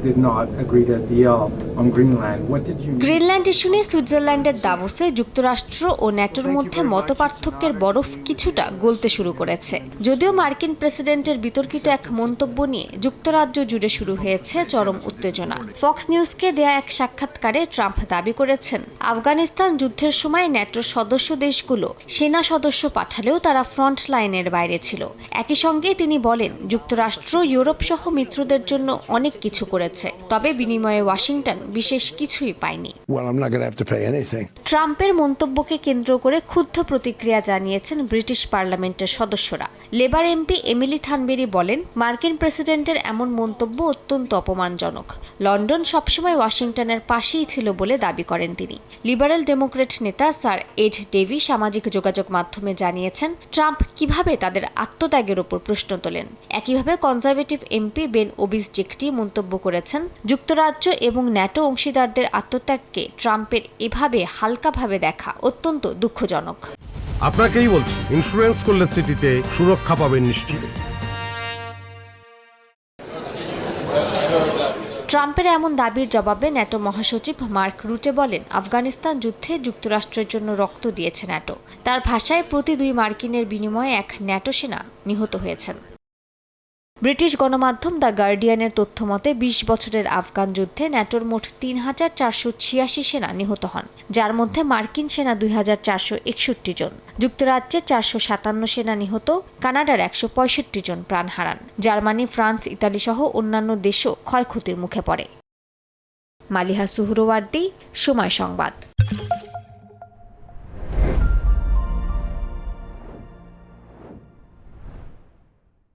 did not agree to a deal on Greenland. What did you mean? Greenland issue নিয়ে সুইজারল্যান্ডের দাভোসে যুক্তরাষ্ট্র ও ন্যাটোর মধ্যে মতপার্থক্যের বরফ কিছুটা গলতে শুরু করেছে। যদিও মার্কিন প্রেসিডেন্টের বিতর্কিত এক মন্তব্য নিয়ে যুক্তরাজ্য জুড়ে শুরু হয়েছে চরম উত্তেজনা। ফক্স নিউজকে দেয়া এক সাক্ষাৎকারে ট্রাম্প দাবি করেছেন, আফগানিস্তান যুদ্ধের সময় ন্যাটোর সদস্য দেশগুলো সেনা সদস্য পাঠালেও তারা ফ্রন্ট লাইনের বাইরে ছিল। একই সঙ্গে তিনি বলেন, যুক্তরাষ্ট্র ইউরোপ সহ মিত্রদের জন্য অনেক কিছু করেছে, তবে বিনিময়ে ওয়াশিংটন বিশেষ কিছুই পায়নি। ট্রাম্পের মন্তব্যকে কেন্দ্র করে ক্ষুব্ধ প্রতিক্রিয়া জানিয়েছেন ব্রিটিশ পার্লামেন্টের সদস্যরা। লেবার এমপি এমিলি থানবেরি বলেন, মার্কিন প্রেসিডেন্টের এমন মন্তব্য অত্যন্ত অপমানজনক। লন্ডন সবসময় ওয়াশিংটনের পাশেই ছিল বলে দাবি করেন তিনি। লিবারেল ডেমোক্রেট নেতা স্যার এড ডেভি সামাজিক যোগাযোগ মাধ্যমে জানিয়েছেন, ট্রাম্প কিভাবে তাদের আত্মত্যাগের ওপর প্রশ্ন তোলেন। একইভাবে কনজারভেটিভ এমপি বেন ওবিসজেকটি মন্তব্য করেছেন, যুক্তরাজ্য এবং ন্যাটো অংশীদারদের আত্মত্যাগকে ট্রাম্পের এভাবে হালকাভাবে দেখা অত্যন্ত দুঃখজনক। আপনাকেই বলছি, ইন্স্যুরেন্স করলে সিটিতে সুরক্ষা পাবেন নিশ্চিত। ট্রাম্পের এমন দাবির জবাবে ন্যাটো মহাসচিব মার্ক রুটে বলেন, আফগানিস্তান যুদ্ধে যুক্তরাষ্ট্রের জন্য রক্ত দিয়েছে ন্যাটো। তার ভাষায় প্রতি 2 মার্কিনের বিনিময়ে 1 ন্যাটো সেনা নিহত হয়েছেন। ব্রিটিশ গণমাধ্যম দ্য গার্ডিয়ানের তথ্যমতে 20 বছরের আফগান যুদ্ধে ন্যাটোর মোট 3486 সেনা নিহত হন, যার মধ্যে মার্কিন সেনা 2461 জন, যুক্তরাজ্যের 457 সেনা নিহত, কানাডার 165 জন প্রাণ হারান। জার্মানি, ফ্রান্স, ইতালি সহ অন্যান্য দেশও ক্ষয়ক্ষতির মুখে পড়ে। মালিহা সুহরওয়ার্দী, সময় সংবাদ।